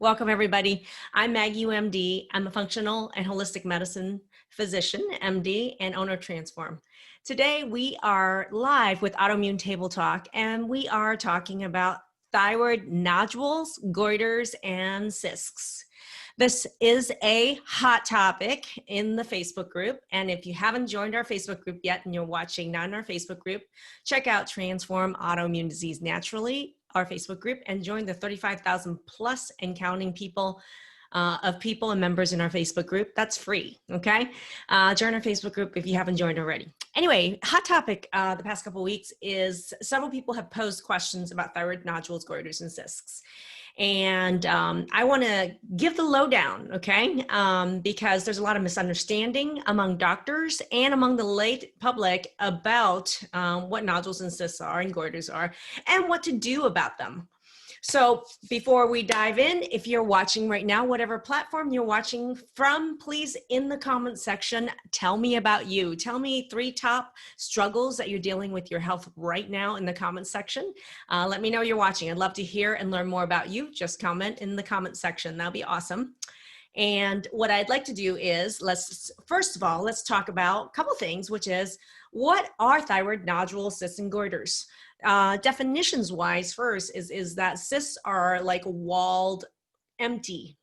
Welcome, everybody. I'm Maggie Yu, MD. I'm a functional and holistic medicine physician, MD, and owner of Transform. Today, we are live with Autoimmune Table Talk, and we are talking about thyroid nodules, goiters, and cysts. This is a hot topic in the Facebook group, and if you haven't joined our Facebook group yet and you're watching not in our Facebook group, check out Transform Autoimmune Disease Naturally, our Facebook group, and join the 35,000 plus and counting people and members in our Facebook group. That's free, okay? Join our Facebook group if you haven't joined already. Anyway, hot topic the past couple of weeks is several people have posed questions about thyroid nodules, goiters, and cysts. And I want to give the lowdown, okay? Because there's a lot of misunderstanding among doctors and among the lay public about what nodules and cysts are and goiters are and what to do about them. So before we dive in, if you're watching right now, whatever platform you're watching from, please, in the comment section, tell me about you. Tell me 3 top struggles that you're dealing with your health right now in the comment section. Let me know you're watching. I'd love to hear and learn more about you. Just comment in the comment section. That'll be awesome. And what I'd like to do is, first of all, let's talk about a couple things, which is, what are thyroid nodules, cysts, and goiters? Definitions wise, first is that cysts are like walled,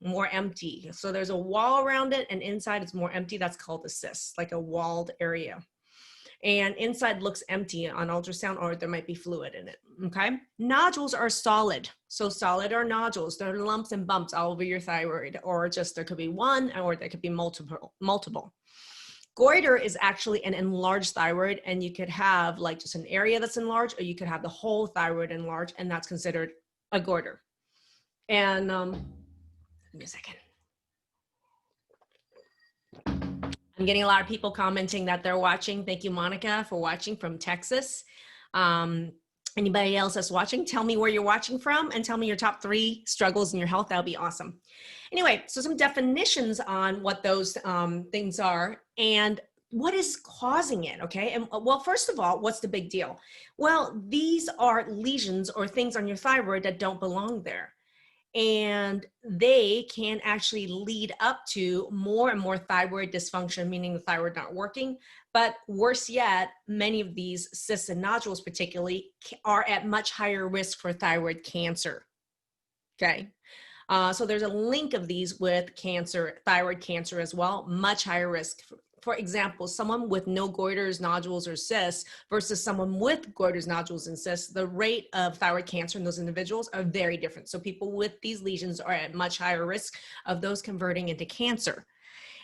more empty. So there's a wall around it and inside it's more empty. That's called a cyst, like a walled area. And inside looks empty on ultrasound, or there might be fluid in it, okay? Nodules are solid. So solid are nodules. They're lumps and bumps all over your thyroid, or just there could be one, or there could be multiple. Goiter is actually an enlarged thyroid, and you could have like just an area that's enlarged, or you could have the whole thyroid enlarged, and that's considered a goiter. And give me a second. I'm getting a lot of people commenting that they're watching. Thank you, Monica, for watching from Texas. Anybody else that's watching, tell me where you're watching from and tell me your top 3 struggles in your health. That'll be awesome. Anyway, so some definitions on what those things are and what is causing it, okay? And well, first of all, what's the big deal? Well, these are lesions or things on your thyroid that don't belong there. And they can actually lead up to more and more thyroid dysfunction, meaning the thyroid not working. But worse yet, many of these cysts and nodules particularly are at much higher risk for thyroid cancer, okay? So there's a link of these with cancer, thyroid cancer as well, much higher risk. For example, someone with no goiters, nodules, or cysts versus someone with goiters, nodules, and cysts, the rate of thyroid cancer in those individuals are very different. So people with these lesions are at much higher risk of those converting into cancer.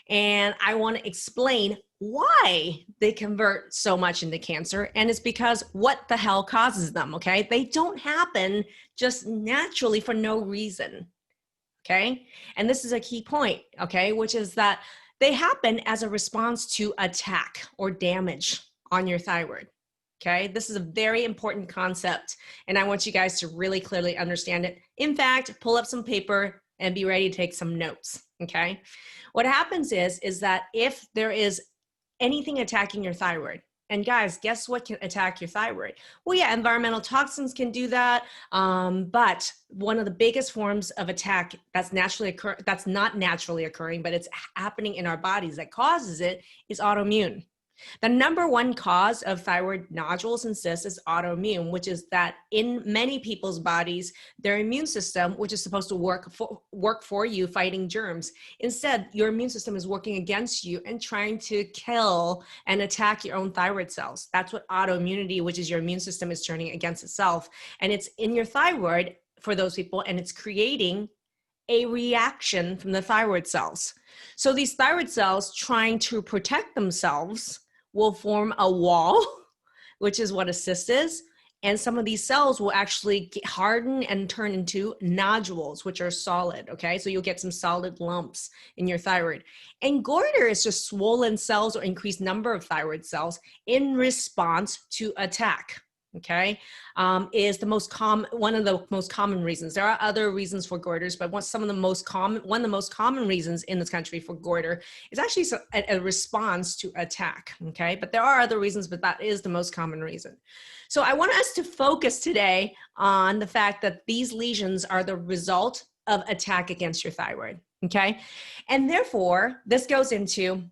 And I want to explain why they convert so much into cancer. And it's because what the hell causes them, okay? They don't happen just naturally for no reason, okay? And this is a key point, okay, which is that they happen as a response to attack or damage on your thyroid, okay? This is a very important concept, and I want you guys to really clearly understand it. In fact, pull up some paper and be ready to take some notes, okay? What happens is that if there is anything attacking your thyroid, and guys, guess what can attack your thyroid? Well, yeah, environmental toxins can do that, but one of the biggest forms of attack that's not naturally occurring, but it's happening in our bodies that causes it is autoimmune. The #1 cause of thyroid nodules and cysts is autoimmune, which is that in many people's bodies, their immune system, which is supposed to work for you fighting germs, instead, your immune system is working against you and trying to kill and attack your own thyroid cells. That's what autoimmunity, which is your immune system, is turning against itself. And it's in your thyroid for those people, and it's creating a reaction from the thyroid cells. So these thyroid cells, trying to protect themselves, will form a wall, which is what a cyst is. And some of these cells will actually harden and turn into nodules, which are solid, okay? So you'll get some solid lumps in your thyroid. And goiter is just swollen cells or increased number of thyroid cells in response to attack, okay? Is the most common, one of the most common reasons. There are other reasons for goiters, but one of the most common reasons in this country for goiter is actually a response to attack, okay? But there are other reasons, but that is the most common reason. So I want us to focus today on the fact that these lesions are the result of attack against your thyroid, okay? And therefore, this goes into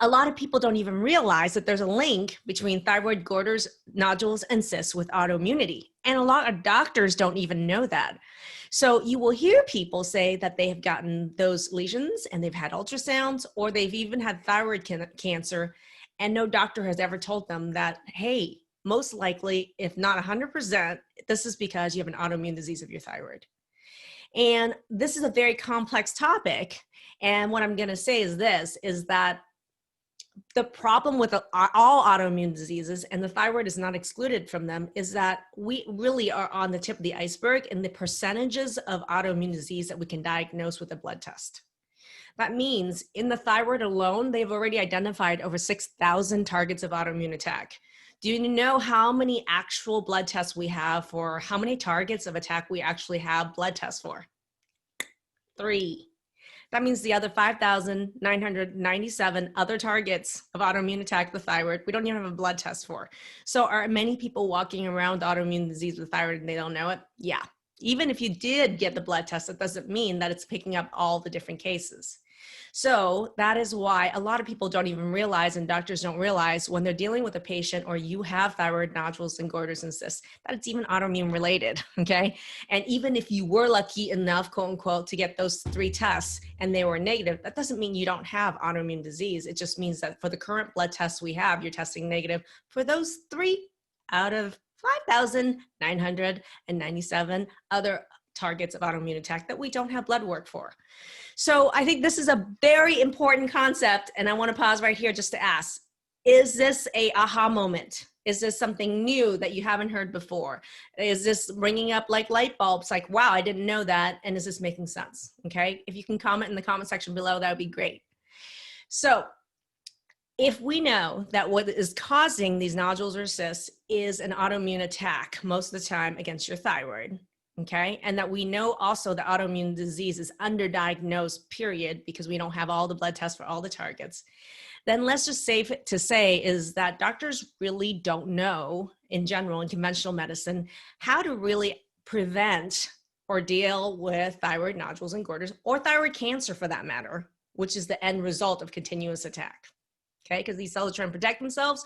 a lot of people don't even realize that there's a link between thyroid goiters, nodules, and cysts with autoimmunity. And a lot of doctors don't even know that. So you will hear people say that they have gotten those lesions and they've had ultrasounds, or they've even had thyroid cancer, and no doctor has ever told them that, hey, most likely, if not 100%, this is because you have an autoimmune disease of your thyroid. And this is a very complex topic. And what I'm going to say is this, is that the problem with all autoimmune diseases, and the thyroid is not excluded from them, is that we really are on the tip of the iceberg in the percentages of autoimmune disease that we can diagnose with a blood test. That means in the thyroid alone, they've already identified over 6,000 targets of autoimmune attack. Do you know how many actual blood tests we have for how many targets of attack we actually have blood tests for? 3. That means the other 5,997 other targets of autoimmune attack of the thyroid, we don't even have a blood test for. So are many people walking around autoimmune disease with thyroid and they don't know it? Yeah. Even if you did get the blood test, that doesn't mean that it's picking up all the different cases. So that is why a lot of people don't even realize, and doctors don't realize, when they're dealing with a patient or you have thyroid nodules and goiters and cysts, that it's even autoimmune related, okay? And even if you were lucky enough, quote unquote, to get those 3 tests and they were negative, that doesn't mean you don't have autoimmune disease. It just means that for the current blood tests we have, you're testing negative for those 3 out of 5,997 other targets of autoimmune attack that we don't have blood work for. So I think this is a very important concept, and I want to pause right here just to ask, is this a aha moment? Is this something new that you haven't heard before? Is this ringing up like light bulbs, like, wow, I didn't know that, and is this making sense? Okay, if you can comment in the comment section below, that would be great. So if we know that what is causing these nodules or cysts is an autoimmune attack most of the time against your thyroid, okay, and that we know also that autoimmune disease is underdiagnosed, period, because we don't have all the blood tests for all the targets, then let's just say to say is that doctors really don't know in general in conventional medicine how to really prevent or deal with thyroid nodules and goiters, or thyroid cancer for that matter, which is the end result of continuous attack. Okay, because these cells are trying to protect themselves,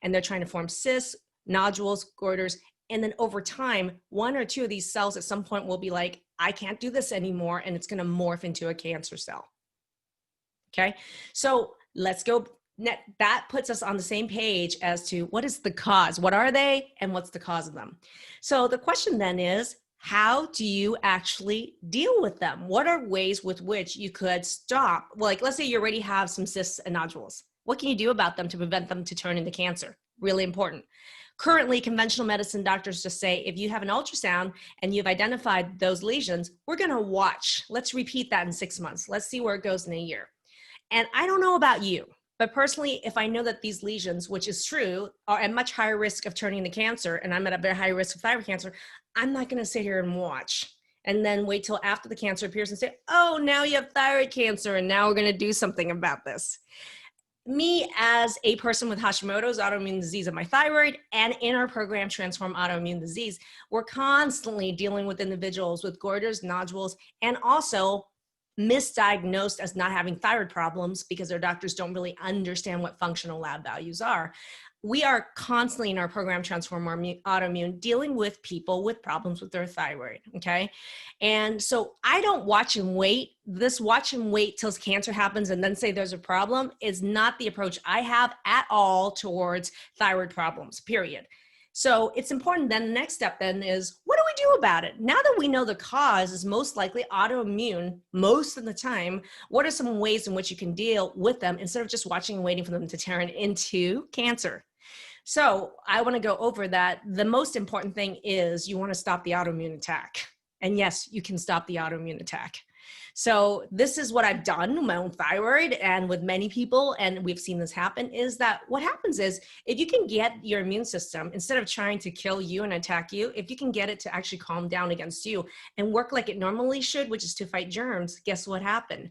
and they're trying to form cysts, nodules, goiters, and then over time, 1 or 2 of these cells at some point will be like, I can't do this anymore, and it's going to morph into a cancer cell. Okay, so let's go. That puts us on the same page as to what is the cause, what are they, and what's the cause of them. So the question then is, how do you actually deal with them? What are ways with which you could stop? Well, like, let's say you already have some cysts and nodules. What can you do about them to prevent them to turn into cancer? Really important. Currently, conventional medicine doctors just say, if you have an ultrasound and you've identified those lesions, we're going to watch. Let's repeat that in 6 months. Let's see where it goes in a year. And I don't know about you, but personally, if I know that these lesions, which is true, are at much higher risk of turning into cancer, and I'm at a very high risk of thyroid cancer, I'm not going to sit here and watch and then wait till after the cancer appears and say, oh, now you have thyroid cancer and now we're going to do something about this. Me as a person with Hashimoto's autoimmune disease of my thyroid, and in our program Transform Autoimmune Disease, we're constantly dealing with individuals with goiters, nodules, and also misdiagnosed as not having thyroid problems because their doctors don't really understand what functional lab values are. We are constantly in our program Transform Autoimmune dealing with people with problems with their thyroid, okay? And so I don't watch and wait. This watch and wait till cancer happens and then say there's a problem is not the approach I have at all towards thyroid problems, period. So it's important then the next step then is, what do we do about it? Now that we know the cause is most likely autoimmune most of the time, what are some ways in which you can deal with them instead of just watching and waiting for them to turn into cancer? So I want to go over that. The most important thing is you want to stop the autoimmune attack. And yes, you can stop the autoimmune attack. So this is what I've done with my own thyroid and with many people, and we've seen this happen, is that what happens is if you can get your immune system, instead of trying to kill you and attack you, if you can get it to actually calm down against you and work like it normally should, which is to fight germs, guess what happened?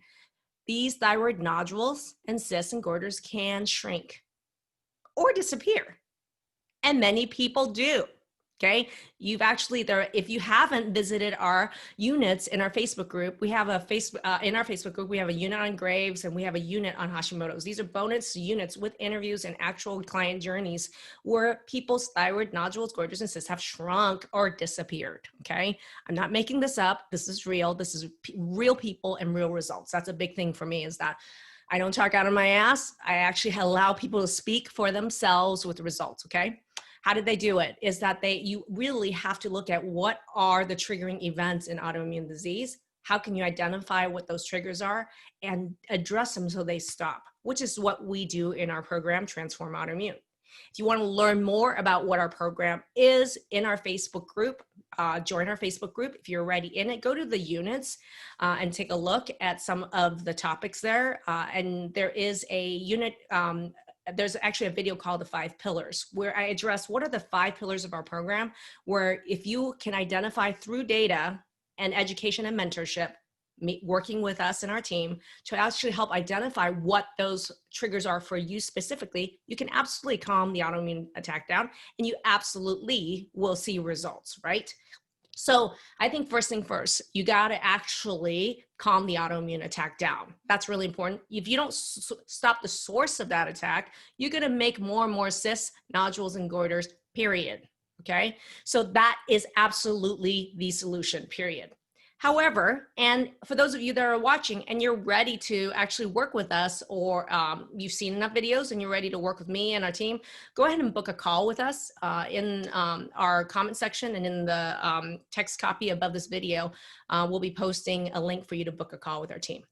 These thyroid nodules and cysts and goiters can shrink or disappear. And many people do. Okay, you've actually there. If you haven't visited our units in our Facebook group, we have a in our Facebook group, we have a unit on Graves and we have a unit on Hashimoto's. These are bonus units with interviews and actual client journeys where people's thyroid nodules, goiters, and cysts have shrunk or disappeared. Okay, I'm not making this up. This is real. This is real people and real results. That's a big thing for me, is that I don't talk out of my ass. I actually allow people to speak for themselves with the results. Okay. How did they do it? Is that you really have to look at what are the triggering events in autoimmune disease. How can you identify what those triggers are and address them so they stop, which is what we do in our program, Transform Autoimmune. If you want to learn more about what our program is in our Facebook group, join our Facebook group. If you're already in it, go to the units and take a look at some of the topics there. And there is a unit, there's actually a video called The 5 Pillars, where I address what are the 5 pillars of our program, where if you can identify through data and education and mentorship, working with us and our team to actually help identify what those triggers are for you specifically, you can absolutely calm the autoimmune attack down and you absolutely will see results, right? So I think first thing first, you got to actually calm the autoimmune attack down. That's really important. If you don't stop the source of that attack, you're going to make more and more cysts, nodules, and goiters, period. Okay. So that is absolutely the solution, period. However, and for those of you that are watching and you're ready to actually work with us, or you've seen enough videos and you're ready to work with me and our team, go ahead and book a call with us in our comment section, and in the text copy above this video, we'll be posting a link for you to book a call with our team.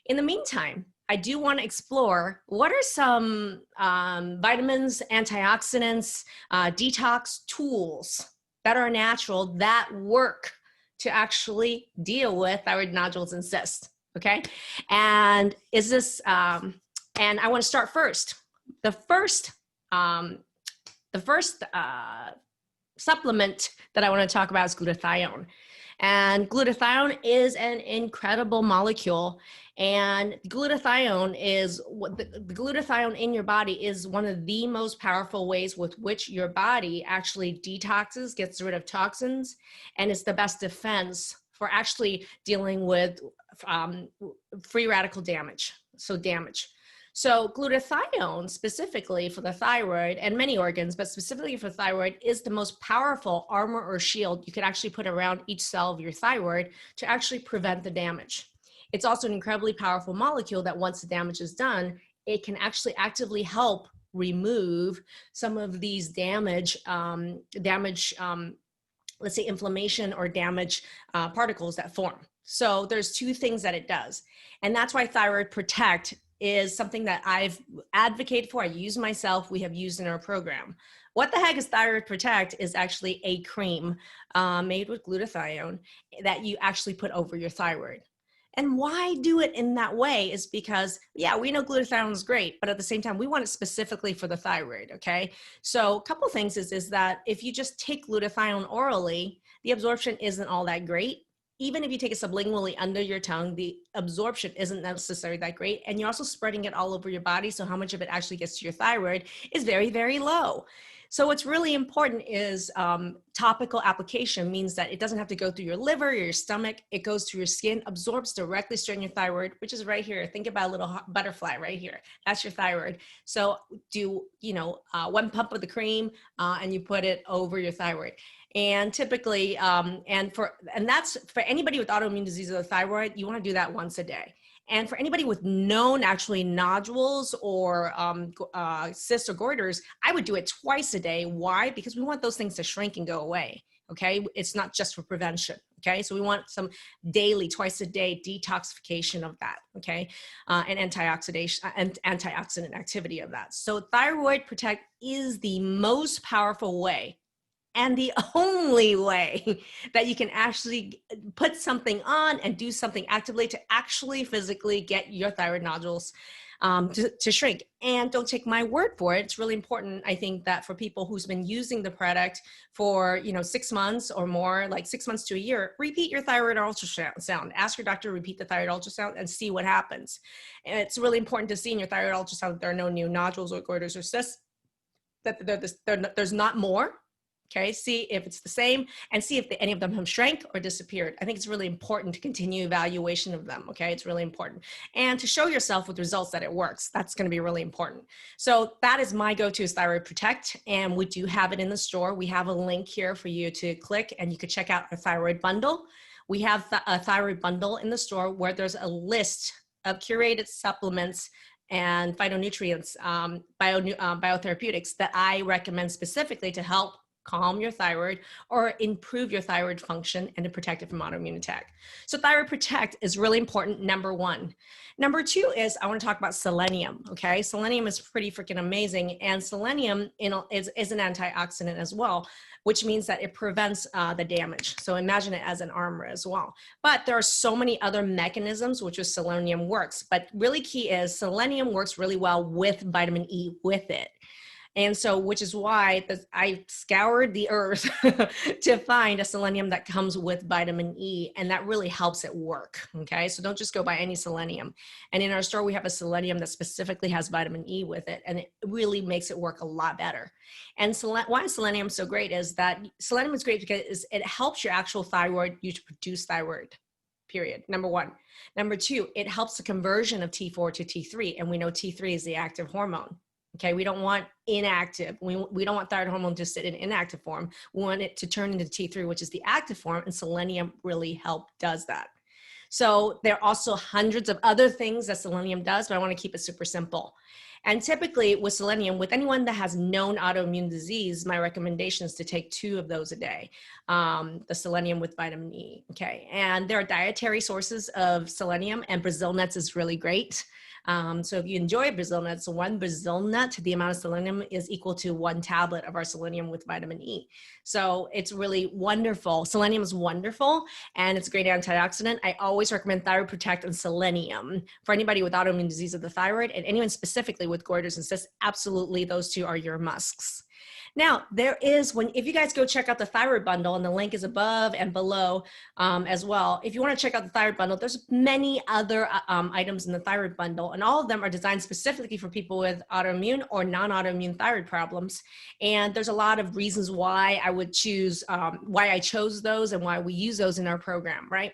In the meantime, I do want to explore what are some vitamins, antioxidants, detox tools that are natural that work to actually deal with thyroid nodules and cysts, okay? And is this, and I want to start first. The first supplement that I want to talk about is glutathione. And glutathione is an incredible molecule. And glutathione is what the glutathione in your body is one of the most powerful ways with which your body actually detoxes, gets rid of toxins, and it's the best defense for actually dealing with free radical damage. So glutathione, specifically for the thyroid and many organs, but specifically for thyroid, is the most powerful armor or shield you could actually put around each cell of your thyroid to actually prevent the damage. It's also an incredibly powerful molecule that once the damage is done, it can actually actively help remove some of these let's say inflammation or damage particles that form. So there's 2 things that it does. And that's why Thyroid Protect is something that I've advocated for. I use myself, we have used in our program. What the heck is Thyroid Protect is actually a cream made with glutathione that you actually put over your thyroid. And why do it in that way is because, yeah, we know glutathione is great, but at the same time, we want it specifically for the thyroid, okay? So a couple things is that if you just take glutathione orally, the absorption isn't all that great. Even if you take it sublingually under your tongue, the absorption isn't necessarily that great. And you're also spreading it all over your body. So how much of it actually gets to your thyroid is very, very low. So what's really important is topical application means that it doesn't have to go through your liver or your stomach. It goes through your skin, absorbs directly straight in your thyroid, which is right here. Think about a little butterfly right here. That's your thyroid. So do, 1 pump of the cream and you put it over your thyroid. And typically, and that's for anybody with autoimmune disease of the thyroid, you want to do that once a day. And for anybody with known actually nodules or cysts or goiters, I would do it twice a day. Why? Because we want those things to shrink and go away. Okay. It's not just for prevention. Okay. So we want some daily, twice a day detoxification of that. Okay. And antioxidant activity of that. So Thyroid Protect is the most powerful way and the only way that you can actually put something on and do something actively to actually physically get your thyroid nodules to shrink. And don't take my word for it. It's really important, I think, that for people who's been using the product for 6 months or more, like 6 months to a year, repeat your thyroid ultrasound. Ask your doctor to repeat the thyroid ultrasound and see what happens. And it's really important to see in your thyroid ultrasound that there are no new nodules or goiters or cysts, that there's not more. Okay, see if it's the same and see if any of them have shrank or disappeared. I think it's really important to continue evaluation of them. Okay, it's really important. And to show yourself with results that it works. That's going to be really important. So that is my go-to is Thyroid Protect. And we do have it in the store. We have a link here for you to click and you can check out our thyroid bundle. We have a thyroid bundle in the store where there's a list of curated supplements and phytonutrients, biotherapeutics that I recommend specifically to help calm your thyroid or improve your thyroid function and to protect it from autoimmune attack. So Thyroid Protect is really important, number one. Number two is I want to talk about selenium, okay? Selenium is pretty freaking amazing, and selenium is an antioxidant as well, which means that it prevents the damage. So imagine it as an armor as well. But there are so many other mechanisms which selenium works, but really key is selenium works really well with vitamin E with it. And so, which is why I scoured the earth to find a selenium that comes with vitamin E, and that really helps it work, okay? So don't just go by any selenium. And in our store, we have a selenium that specifically has vitamin E with it, and it really makes it work a lot better. And why is selenium so great is that selenium is great because it helps your actual thyroid, you to produce thyroid. Period. Number one. Number two, it helps the conversion of T4 to T3, and we know T3 is the active hormone. Okay, we don't want inactive. We don't want thyroid hormone to sit in inactive form. We want it to turn into T3, which is the active form, and selenium really does that. So there are also hundreds of other things that selenium does, but I want to keep it super simple. And typically with selenium, with anyone that has known autoimmune disease, my recommendation is to take 2 of those a day, the selenium with vitamin E, okay? And there are dietary sources of selenium, and Brazil nuts is really great. So if you enjoy Brazil nuts, 1 Brazil nut, the amount of selenium is equal to 1 tablet of our selenium with vitamin E. So it's really wonderful. Selenium is wonderful, and it's a great antioxidant. I always recommend Thyroid Protect and selenium for anybody with autoimmune disease of the thyroid, and anyone specifically with goiters and cysts. Absolutely, those 2 are your musts. Now, there is, if you guys go check out the thyroid bundle, and the link is above and below as well. If you want to check out the thyroid bundle, there's many other items in the thyroid bundle, and all of them are designed specifically for people with autoimmune or non-autoimmune thyroid problems. And there's a lot of reasons why I would choose, why I chose those and why we use those in our program, right?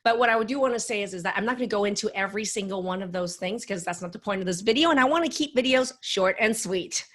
But what I do want to say is that I'm not going to go into every single one of those things because that's not the point of this video, and I want to keep videos short and sweet.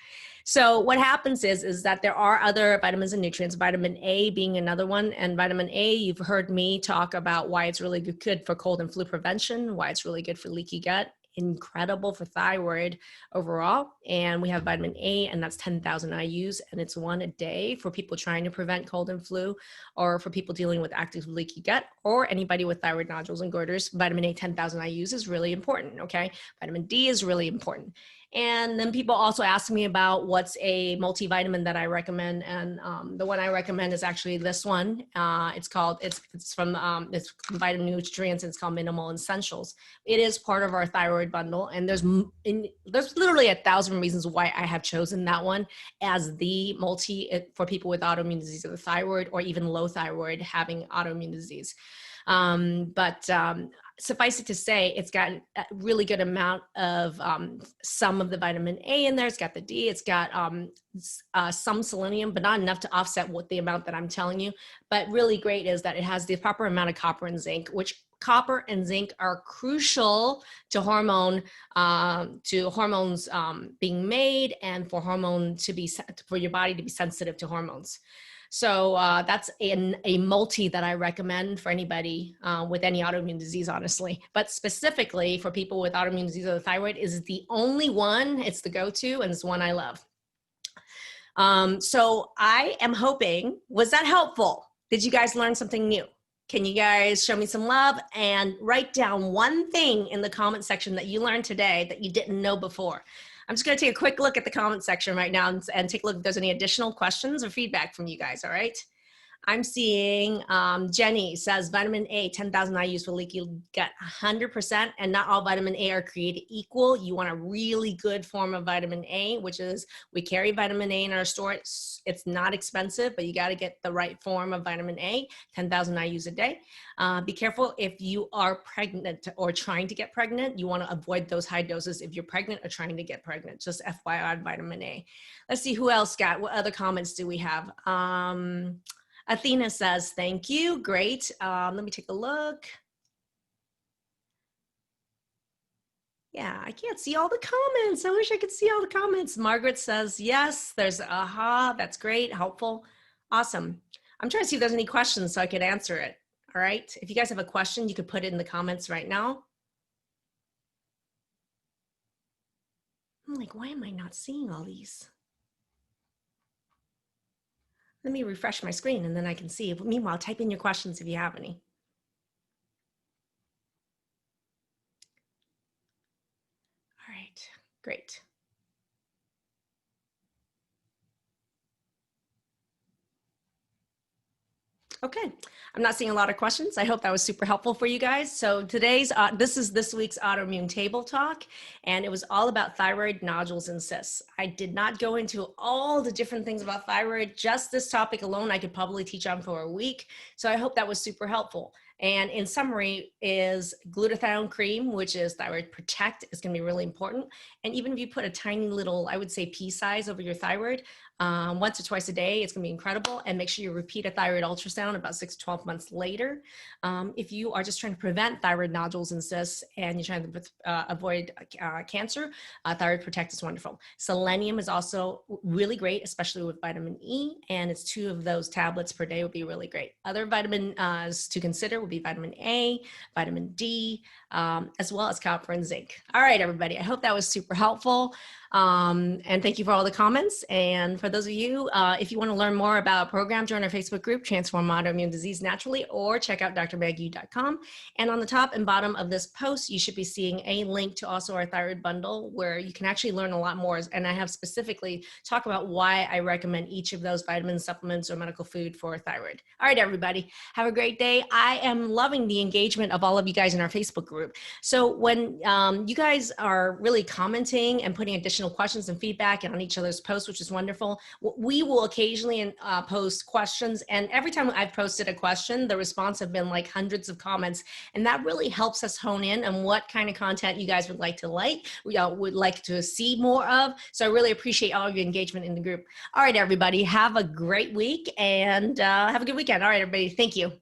So what happens is that there are other vitamins and nutrients, vitamin A being another one. And vitamin A, you've heard me talk about why it's really good for cold and flu prevention, why it's really good for leaky gut, incredible for thyroid overall. And we have vitamin A, and that's 10,000 IUs, and it's 1 a day for people trying to prevent cold and flu, or for people dealing with active leaky gut, or anybody with thyroid nodules and goiters. Vitamin A, 10,000 IUs is really important, okay? Vitamin D is really important. And then people also ask me about what's a multivitamin that I recommend. And the one I recommend is actually this one. It's from Vitamin Nutrients, and it's called Minimal Essentials. It is part of our thyroid bundle. And there's literally 1,000 reasons why I have chosen that one as the for people with autoimmune disease of the thyroid, or even low thyroid having autoimmune disease. Suffice it to say, it's got a really good amount of some of the vitamin A in there. It's got the D. It's got some selenium, but not enough to offset the amount that I'm telling you. But really great is that it has the proper amount of copper and zinc, which copper and zinc are crucial to hormones being made, and for for your body to be sensitive to hormones. So that's a multi that I recommend for anybody with any autoimmune disease, honestly. But specifically for people with autoimmune disease of the thyroid is the only one, it's the go-to, and it's one I love. So I am hoping, was that helpful? Did you guys learn something new? Can you guys show me some love and write down 1 thing in the comment section that you learned today that you didn't know before? I'm just going to take a quick look at the comment section right now and take a look if there's any additional questions or feedback from you guys, all right? I'm seeing Jenny says vitamin A, 10,000 IUs for leaky gut, 100%. And not all vitamin A are created equal. You want a really good form of vitamin A, which is we carry vitamin A in our store. It's not expensive, but you got to get the right form of vitamin A, 10,000 IUs a day. Be careful if you are pregnant or trying to get pregnant. You want to avoid those high doses if you're pregnant or trying to get pregnant. Just FYI on vitamin A. Let's see who else got. What other comments do we have? Athena says, thank you. Great. Let me take a look. Yeah, I can't see all the comments. I wish I could see all the comments. Margaret says, yes, there's aha. That's great. Helpful. Awesome. I'm trying to see if there's any questions so I could answer it. All right. If you guys have a question, you could put it in the comments right now. I'm like, why am I not seeing all these? Let me refresh my screen and then I can see. Meanwhile, type in your questions if you have any. All right, great. Okay, I'm not seeing a lot of questions. I hope that was super helpful for you guys. So today's, this is this week's autoimmune table talk, and it was all about thyroid nodules and cysts. I did not go into all the different things about thyroid. Just this topic alone, I could probably teach on for a week. So I hope that was super helpful. And in summary is glutathione cream, which is Thyroid Protect, is going to be really important. And even if you put a tiny little, I would say pea size over your thyroid, once or twice a day, it's going to be incredible. And make sure you repeat a thyroid ultrasound about 6 to 12 months later. If you are just trying to prevent thyroid nodules and cysts and you're trying to avoid cancer, Thyroid Protect is wonderful. Selenium is also really great, especially with vitamin E, and it's 2 of those tablets per day would be really great. Other vitamins to consider would be vitamin A, vitamin D, as well as copper and zinc. All right, everybody, I hope that was super helpful. And thank you for all the comments. And for those of you, if you want to learn more about a program, join our Facebook group, Transform Autoimmune Disease Naturally, or check out drmaggie.com. And on the top and bottom of this post, you should be seeing a link to also our thyroid bundle where you can actually learn a lot more. And I have specifically talk about why I recommend each of those vitamins, supplements, or medical food for thyroid. All right, everybody, have a great day. I am loving the engagement of all of you guys in our Facebook group. So when you guys are really commenting and putting additional questions and feedback on each other's posts, which is wonderful, we will occasionally post questions. And every time I've posted a question, the response have been like hundreds of comments. And that really helps us hone in on what kind of content you guys would like to see more of. So I really appreciate all of your engagement in the group. All right, everybody, have a great week and have a good weekend. All right, everybody, thank you.